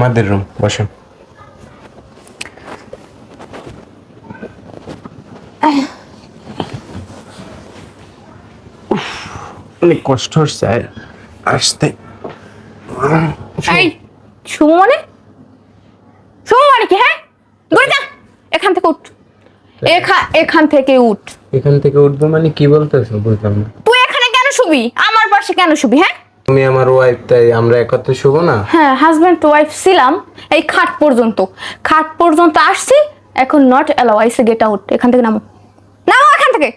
আমাদের রুম, বসেন। অনেক কষ্ট হচ্ছে আসতে। এই শুমু মানে কি? হ্যাঁ, ঘুরে যা, এখান থেকে উঠ, এখান থেকে উঠ। এখান থেকে উঠবো মানে কি বলতেছো? বুঝলাম না। তুই এখানে কেন শুবি? আমার পাশে কেন শুবি? হ্যাঁ, তুমি আমার ওয়াইফ, তাই আমরা একত্রে শুবো না? হ্যাঁ, হাজব্যান্ড টু ওয়াইফ ছিলাম। এই খাট পর্যন্ত আসছি, এখন not allow. I say get out. এখান থেকে নামো, এখান থেকে।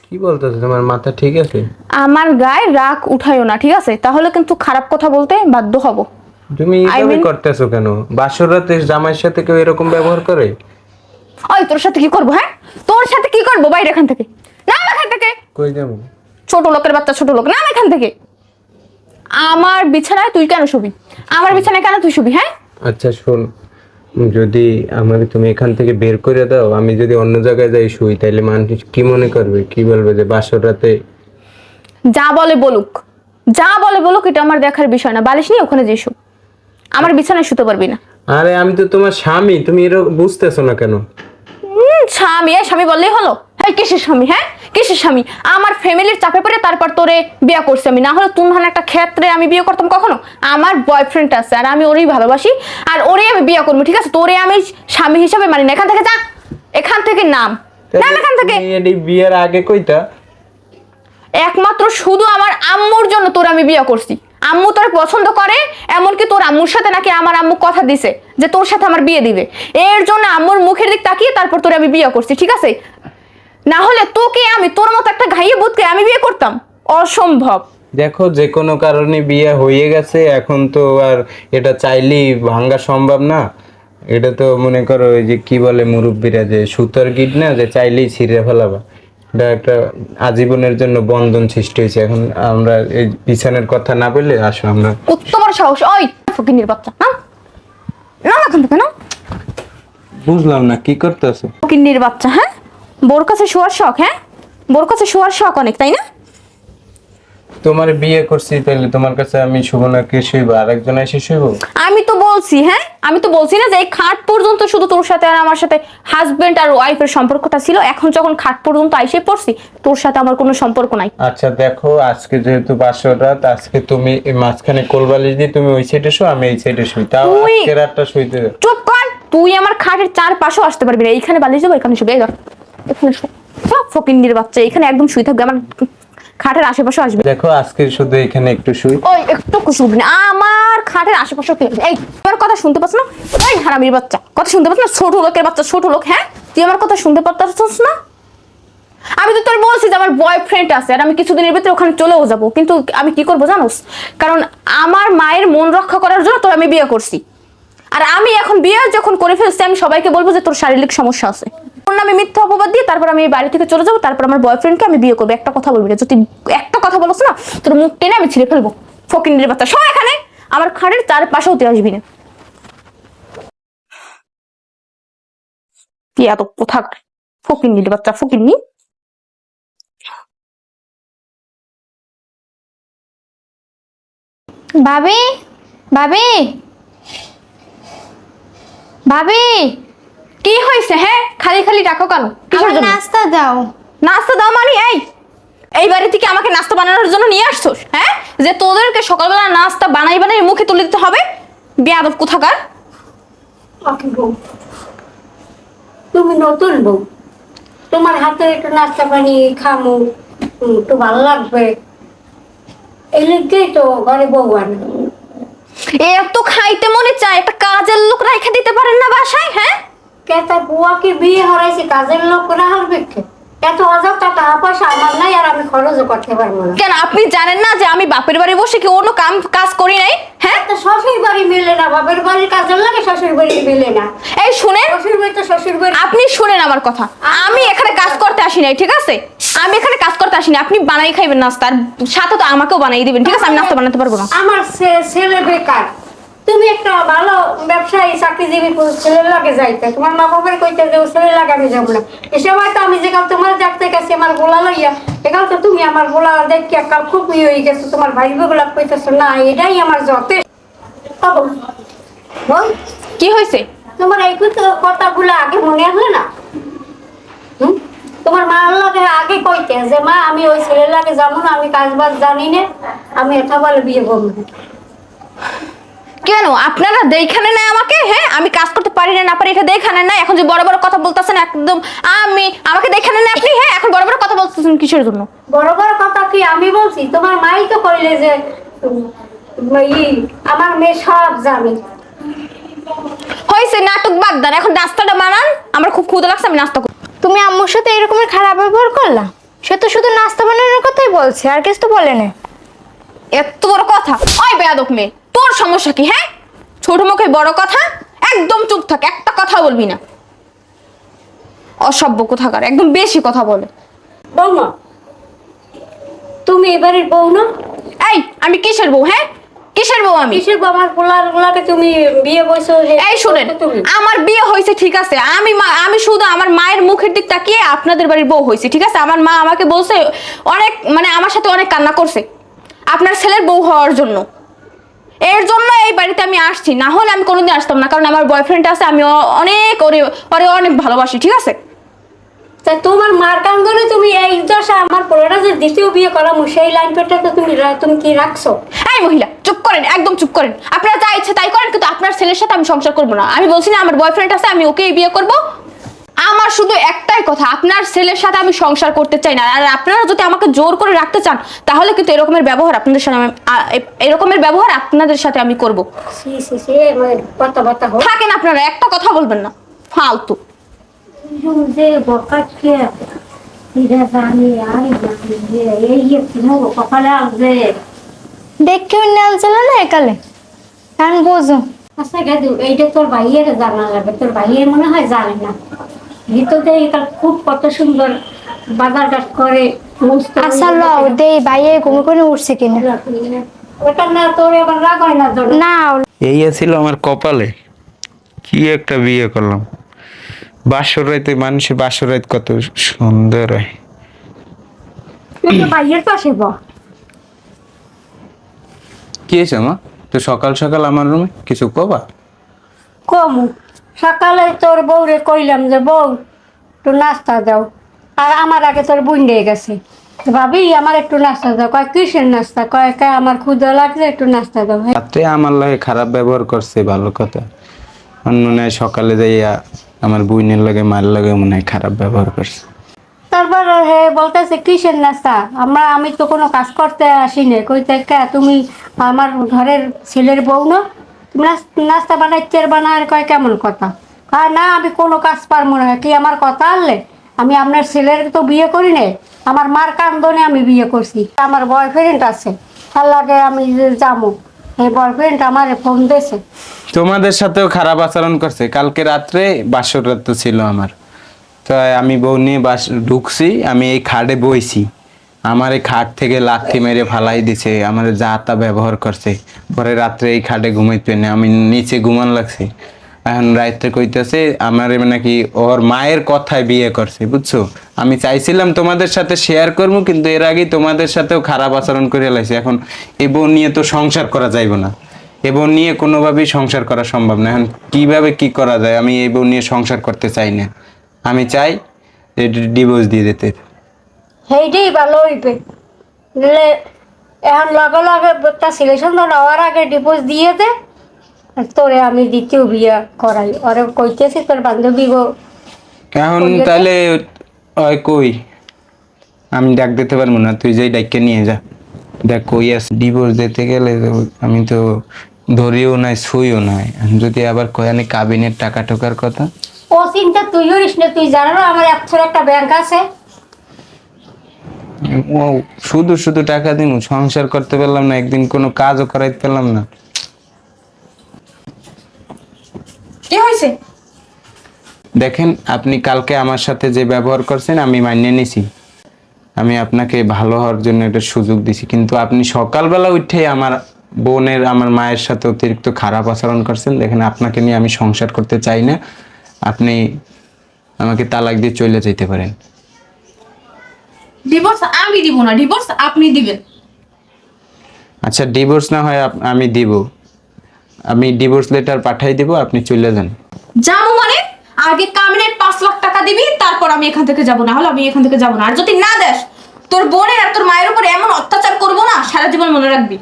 কি বলতেছো? তোমার মাথা ঠিক আছে? আমার গায়ে রাগ উঠাইও না, ঠিক আছে? তাহলে কিন্তু খারাপ কথা বলতে বাধ্য হব। তুমি এইভাবে করতেছো কেন? বাসর রাতে জামাইয়ের সাথে কেউ এরকম ব্যবহার করে? ওই তোর সাথে কি করবো? হ্যাঁ, তোর সাথে কি করবো? বাইরে এখান থেকে নাম, এখান থেকে। কই যাবো? ছোট লোকের বাচ্চা, ছোট লোক, নাম এখান থেকে। আমার বিছানায় তুই কেন শুবি? আমার বিছানায় কেন তুই শুবি? হ্যাঁ, আচ্ছা শোন, যদি আমাকে তুমি এখান থেকে বের করে দাও, আমি যদি অন্য জায়গায় যাই শুই, তাহলে মানুষ কি মনে করবে? কি বলবে যে বাসর রাতে? যা বলে বলুক, এটা আমার দেখার বিষয় না। বালিশ নিয়ে ওখানে যেসু, আমার বিছানায় শুতে পারবি না। আরে আমি তো তোমার স্বামী, তুমি এরকম বুঝতেছো না কেন? স্বামী বললেই হলো? হ্যাঁ, কিসের স্বামী? হ্যাঁ, কিসের স্বামী? আমার ফ্যামিলির চাপে পড়ে তারপর তোরে বিয়ে করছি আমি। না হলে তুমি একটা ক্ষেত্রে আমি বিয়ে করতাম কখনো? আমার বয়ফ্রেন্ড আছে আর আমি ওরেই ভালোবাসি, আর ওরেই আমি বিয়ে করবো, ঠিক আছে? তোরে আমি স্বামী হিসাবে মানি না। এখান থেকে যা, এখান থেকে নাম, এখান থেকে। বিয়ের আগে কইতা একমাত্র শুধু আমার আম্মুর জন্য তোর আমি বিয়ে করছি। আম্মু তোর পছন্দ করে, এমনকি তোর আম্মুর সাথে নাকি আমার আম্মু কথা দিছে যে তোর সাথে আমার বিয়ে দিবে। এর জন্য আম্মুর মুখের দিক তাকিয়ে তারপর তোর আমি বিয়ে করছি, ঠিক আছে? না হলে তোকে আমি, তোর মতো একটা ঘাইয়ে বুদকে আমি বিয়ে করতাম? অসম্ভব। দেখো, যে কোনো কারণে বিয়ে হয়ে গেছে, এখন তো আর এটা চাইলেই ভাঙ্গা সম্ভব না। এটা তো মনে করো ওই যে কি বলে মুরব্বীরা, যে সুতার গিট না, যে চাইলেই ছিঁড়ে ফেলাবা। এটা একটা আজীবনের জন্য বন্ধন সৃষ্টি হয়েছে। এখন আমরা এই বিছানের কথা না বললে আসো আমরা। উত্তম সাহস। ওই ফকিন্নির বাচ্চা, না এখান থেকে, না। বুঝলাম না কি করতেছো? ফকিন্নির বাচ্চা। হ্যাঁ, বোর কাছে শোয়ার শখ? হ্যাঁ, বোর কাছে শোয়ার শখ অনেক, তাই না? তোমার বিয়ে করছি, তাহলে তোমার কাছে আমি শুভ না কে শুইব? আরেকজন এসে শুইব? আমি তো বলছি, হ্যাঁ, আমি তো বলছি না যে এই খাট পর্যন্ত শুধু তোর সাথে আর আমার সাথে হাজবেন্ড আর ওয়াইফের সম্পর্কটা ছিল। এখন যখন খাট পর্যন্ত আইসে পড়ছি, তোর সাথে আমার কোনো সম্পর্ক নাই। আচ্ছা দেখো, আজকে যেহেতু বাসর রাত, আজকে তুমি এই মাঝখানে কোলবালিশ দিয়ে তুমি ওই সাইডে শো, আমি এই সাইডে শুই। তাও আজকে রাতটা শুইতে দাও। চুপ কর। তুই আমার খাটের চারপাশেও আসতে পারবি না। এইখানে বালিশ দেবো, এখানে শুবে। এখানে শো। ফকিন্নির বাচ্চা, এখানে একদম শুই থাকবে, আমার খাটের আশেপাশে আসবে। দেখো, আজকে শুধু এখানে একটু শুই। ওই একটু শুবি না, আমার খাটের আশেপাশে। এই আমার কথা শুনতে পাচ্ছ না? এই হারামির বাচ্চা, কথা শুনতে পাচ্ছ না? ছোট লোকের বাচ্চা, ছোট লোক। হ্যাঁ, তুই আমার কথা শুনতে পাচ্ছিস না? আমি তো তোর বলছি যে আমার বয়ফ্রেন্ড আছে আর আমি কিছুদিনের ভিতরে ওখানে চলেও যাবো, কিন্তু আমি কি করবো জানোস? কারণ আমার মায়ের মন রক্ষা করার জন্য তোর আমি বিয়ে করছি। আর আমি এখন বিয়ে যখন করে ফেলছি, আমি সবাইকে বলবো যে তোর শারীরিক সমস্যা আছে। আমি মিথ্যা অপবাদ দিয়ে তারপর আমি বাড়ি থেকে চলে যাবো, তারপর আমার বয়ফ্রেন্ডকে আমি বিয়ে করবো। একটা কথা বলবি না, যদি একটা কথা বলছ না, তোর মুখ টেনে আমি ছিঁড়ে ফেলবো। ফকিন্নির বাচ্চা, সব এখানে আমার খাটের চারপাশেও তুই আসবি না। তুই এত কোথা ফকিন্নির বাচ্চা, ফকিন্নি। ভাবি, ভাবি, ভাবি, কি হয়েছে? হ্যাঁ, খালি খালি ডাকো কেন? কিসের জন্য? নাস্তা দাও। নাস্তা দাও মানে? এই বাড়ি থেকে আমাকে নাস্তা বানানোর জন্য নিয়ে আসছোস? হ্যাঁ, যে তোদেরকে সকালবেলা নাস্তা বানাই বানাই মুখে তুলে দিতে হবে? বেয়াদব কোথাকার। তুমি নতুন বউ, তোমার হাতে একটু নাস্তা পানি খামু, একটু ভালো লাগবে। এই লিখতেই তো ঘরে বউ আনে। এত খাইতে মনে চায়, একটা কাজের লোক রেখে দিতে পারেন না বাসায়? হ্যাঁ, কেতা বুয়াকে বিয়ে হরাইছে, কাজের লোক রাহার বেক্ষে এত হাজার টাকা পয়সা আমার নাই, আর আমি খরচও করতে পারবো না। কেন আপনি জানেন না যে আমি বাপের বাড়ি বসে কি অন্য কাজ করি নাই? হ্যাঁ, তো শ্বশুর বাড়ি মিলে না, বাপের বাড়ির কাজের লাগে শ্বশুর বাড়ি মিলে না। এই শুনেন, শ্বশুর বাড়ি তো শ্বশুর বাড়ি। আপনি শুনেন আমার কথা। আমি এখানে কাজ করতে আসি নাই, ঠিক আছে? আমি এখানে কাজ করতে আসিনি। আপনি বানাই খাইবেন নাস্তা, আর সাথে তো আমাকেও বানাই দিবেন, ঠিক আছে? আমি নাস্তা বানাতে পারবো না। আমার ছেলে বেকার, তুমি একটা ভালো ব্যবসায়ী চাকরিজীবী ছেলের লাগে যাইতে, তোমার মা বাবার কইতে যে ছেলে লাগে আমি যাবো না। এ সময় তো আমি যেকাল তোমার দেখতে গেছি আমার গোলা লইয়া, একাল তো তুমি আমার গোলা দেখি একাল খুব ইয়ে হয়ে গেছো, তোমার ভাই গোলাপ কইতেছো না, এটাই আমার যথেষ্ট। বল, কি হয়েছে? তোমার এই কথাগুলো আগে মনে আসলে না? হুম? তোমার মা লাগে আগে কইতে যে মা আমি ওই ছেলের লাগে যাবো না, আমি কাজ বাজ জানি না, আমি এটা বলে বিয়ে করবো না। কেন আপনারা দেখখানে না আমাকে? হ্যাঁ, আমি কাজ করতে পারি না পারি এটা দেখখানে না। এখন যে বড় বড় কথা বলতেছেন একদম, আমাকে দেখখানে না আপনি? হ্যাঁ, এখন বড় বড় কথা বলতেছেন কিসের জন্য? বড় বড় কথা কি আমি বলছি? তোমার মাই তো কইলে যে আমার মেয়ে সব জানে। হয়েছে নাটক বাদ দেন, এখন নাস্তাটা বানান। আমার খুব ক্ষুধা লাগছে, আমি নাস্তা করব। তুমি আম্মুর সাথে এরকমের খারাপ ব্যবহার করলা? সে তো শুধু নাস্তা বানানোর কথাই বলছে, আর কিছু তো বলে না। এত বড় কথা? ওই বেয়াদব মেয়ে, তোর সমস্যা কি? হ্যাঁ, ছোট মুখে বড় কথা, একদম চুপ থাক, একটা কথা বলবি না। অসভ্য কোথাকার, একদম বেশি কথা বলে। বৌমা, তুমি এবারের বউ না? এই আমি কিসের বউ? হ্যাঁ, কিসের বউ আমি? কিসের বউ? আমার পোলারগুলাকে তুমি বিয়ে বসছো। এই শুনেন, তুমি আমার বিয়ে হয়েছে ঠিক আছে, আমি শুধু আমার মায়ের মুখের দিক তাকিয়ে আপনাদের বাড়ির বউ হয়েছে ঠিক আছে। আমার মা আমাকে বলছে অনেক, মানে আমার সাথে অনেক কান্না করছে আপনার ছেলের বউ হওয়ার জন্য। এর জন্য এই বাড়িতে আমি আসছি, না হলে আমি কোনোদিন আসতাম না। কারণ আমার বয়ফ্রেন্ড আছে, আমি অনেক ওরে অনেক ভালোবাসি ঠিক আছে। তা তোমার মার কান্দনে তুমি এই দশা আমার পোলাটা যে দ্বিতীয় বিয়ে করামো সেই লাইন পেটটা তো তুমি কি রাখছো? এই মহিলা চুপ করেন, একদম চুপ করেন। আপনারা যা ইচ্ছে তাই করেন, কিন্তু আপনার ছেলের সাথে আমি সংসার করবো না। আমি বলছি না আমার বয়ফ্রেন্ড আছে, আমি ওকেই বিয়ে করব। আমার শুধু একটাই কথা, আপনার ছেলের সাথে আমি সংসার করতে চাই না। আর আপনারা যদি আমাকে জোর করে রাখতে চান, তাহলে কিন্তু এরকমের ব্যবহার আপনাদের সাথে এরকমের ব্যবহার আপনাদের সাথে আমি করব। সি সি সি কথা হোক থাকেন আপনারা, একটা কথা বলবেন না, ফালতু। যে বকাচ্ছে এটা জানি আমি জানি যে এই কি হবো কপালে আসবে। দেখেও নেল ছিল না একালে, আমি বোঝো। আচ্ছা গেদু, এইটা তোর ভাইয়ের জানা লাগবে। তোর ভাইয়ের মনে হয় জানে না। ভিতরে এটা খুব কত সুন্দর বাজার ঘাট করে আচ্ছা লও দেই ভাইয়ে ঘুমে করে উঠছে কিনা। ওটা না তোর এবার রাগ হয় না তোর? না এই ছিল আমার কপালে, কি একটা বিয়ে করলাম। বাসর রাইতে মানুষের বাসর রাত কত সুন্দর হয়। তুই তো ভাইয়ের পাশে বল। কি হয়েছে মা? তো সকাল সকাল আমার রুমে কিছু কবা? কমু সকালে তোর বউরে কইলাম যে বউ একটু নাস্তা দাও, আর আমার আগে তোর বোন দিয়ে গেছে। ভাবি আমার একটু নাস্তা দাও। কয় কিসের নাস্তা? কয় কে আমার ক্ষুধা লাগছে, একটু নাস্তা দাও। রাত্রে আমার লাগে খারাপ ব্যবহার করছে, ভালো কথা। আমার মনে হয় সকালে যাইয়া আমার বুইনের লাগে মার লাগে মনে হয় খারাপ ব্যবহার করছে। তারপর হে বলতেছে কিসের নাস্তা? আমি তো কোনো কাজ করতে আসিনি। কইতে কে তুমি আমার ঘরের ছেলের বউ না, তুমি নাস্তা বানাইতে বানায়? কয় কেমন কথা? আর না আমি কোনো কাজ পারবো না। কি আমার কথা আনলে? আমি আপনার ছেলের তো বিয়ে করি নাই, আমার মার কান্দনে আমি বিয়ে করছি। আমার বয়ফ্রেন্ড আছে, তার লাগে আমি যাবো। এই বয়ফ্রেন্ড আমার ফোন দিয়েছে। তোমাদের সাথেও খারাপ আচরণ করছে। কালকে রাত্রে বাসর রাত তো ছিল আমার, তো আমি বউ নিয়ে ঢুকছি, আমি এই খাটে বইছি, আমার এই খাট থেকে লাথি মেরে ফালাই দিছে, আমার যা তা ব্যবহার করছে। পরে রাত্রে এই খাটে ঘুমাইতে না, আমি নিচে ঘুমান লাগছে। এখন রাত্রে কইতেছে আমার নাকি ওর মায়ের কথায় বিয়ে করছে, বুঝছো? আমি চাইছিলাম তোমাদের সাথে শেয়ার করবো, কিন্তু এর আগেই তোমাদের সাথেও খারাপ আচরণ করে লাইছে। এখন এ বউ নিয়ে তো সংসার করা যাইব না, এ বউ নিয়ে কোনোভাবেই সংসার করা সম্ভব না। এখন কিভাবে কি করা যায়? আমি এই বউ নিয়ে সংসার করতে চাই না, আমি চাই ডিভোর্স দিয়ে দিতে। সেইটাই ভালো হইবে। এখন লগে লগে একটা সিলেকশন নেওয়ার আগে ডিভোর্স দিয়ে দে, আর তোরে আমি দ্বিতীয় বিয়ে করাই। ওরে কইতেছি তোর বান্ধবী গো। এখন তাহলে ওই কই, আমি ডাক দিতে পারবো না, তুই যেই ডাককে নিয়ে যা। দেখ কই আছে, ডিভোর্স দিতে গেলে আমি তো ধরিও নাই ছুঁইও নাই। যদি আবার কয়ানি কাবিনের টাকা টোকার কথা, ও চিন্তা তুই করিস না। তুই জানো না আমার একটা ব্যাংক আছে। ও শুধু শুধু টাকা দিমু, সংসার করতে পারলাম না, একদিন কোনো কাজও করাইতে পারলাম না। কি হয়েছে? দেখেন, আপনি কালকে আমার সাথে যে ব্যবহার করছেন আমি মানিয়ে নিছি। আমি আপনাকে ভালো হওয়ার জন্য একটা সুযোগ দিছি, কিন্তু আপনি সকালবেলা উঠে আমার বোনের, আমার মায়ের সাথে অতিরিক্ত খারাপ আচরণ করছেন। দেখেন, আপনাকে নিয়ে আমি সংসার করতে চাই না। আপনি আমাকে তালাক দিয়ে চলে যেতে পারেন। ডিভোর্স আমি দিব না, ডিভোর্স আপনি দিবেন। আচ্ছা, ডিভোর্স না হয় আমি দিব, আমি ডিভোর্স লেটার পাঠাই দেবো, আপনি চলে যান। যাবো মানে আগে কামিনের 5 লাখ টাকা দিবি, তারপর আমি এখান থেকে যাবো, না হলে আমি এখান থেকে যাবো না। আর যদি না দেস, তোর বোনের আর তোর মায়ের উপর এমন অত্যাচার করবো না, সারা জীবন মনে রাখবি।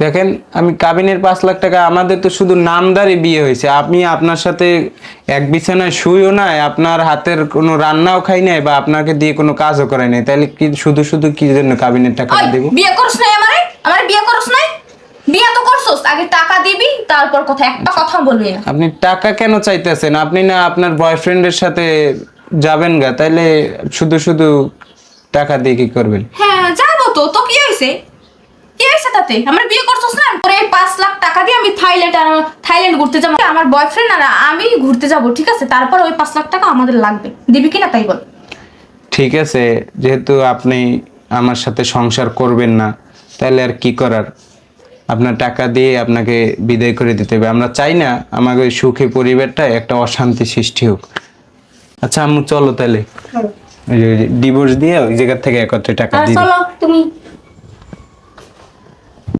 দেখেন, আমি কাবিনের 5 লাখ টাকা, আমাদের তো শুধু নামদারি বিয়ে হয়েছে। আমি আপনার সাথে এক বিছানায় শুইও নাই, আপনার হাতের কোনো রান্নাও খাই নাই, বা আপনাকে দিয়ে কোনো কাজও করাই নাই, তাহলে কি শুধু শুধু কি জন্য কাবিনের টাকা ওই, দেবো? বিয়ে করছ নাই আমারে বিয়ে করছ নাই? বিয়ে তো করছস, আগে টাকা দিবি, তারপর কথা, একটা কথা বলবি না। আপনি টাকা কেন চাইতেছেন? আপনি না আপনার বয়ফ্রেন্ডের সাথে যাবেন গা, তাইলে শুধু শুধু টাকা দিয়ে কি করবেন? হ্যাঁ যাবো তো, তো কি হয়েছে? কি হয়েছে তাতে? আমার বিয়ে করছস না, তোর এই 5 লাখ টাকা দিয়ে আমি থাইল্যান্ড ঘুরতে যাবো, আমার বয়ফ্রেন্ড আর আমি ঘুরতে যাব, ঠিক আছে? তারপর ওই 5 লাখ টাকা আমাদের লাগবে, দিবি কিনা তাই বল। ঠিক আছে, যেহেতু আপনি আমার সাথে সংসার করবেন না, তাহলে আর কি করার, আপনার টাকা দিয়ে আপনাকে বিদায় করে দিতে হবে। আমরা চাই না আমাদের ওই সুখী পরিবারটা একটা অশান্তি সৃষ্টি হোক। আচ্ছা আম্মু, চলো তাহলে, ডিভোর্স দিয়ে ওই জায়গা থেকে একত্রে টাকা আর দিয়ে দিই। চলো তুমি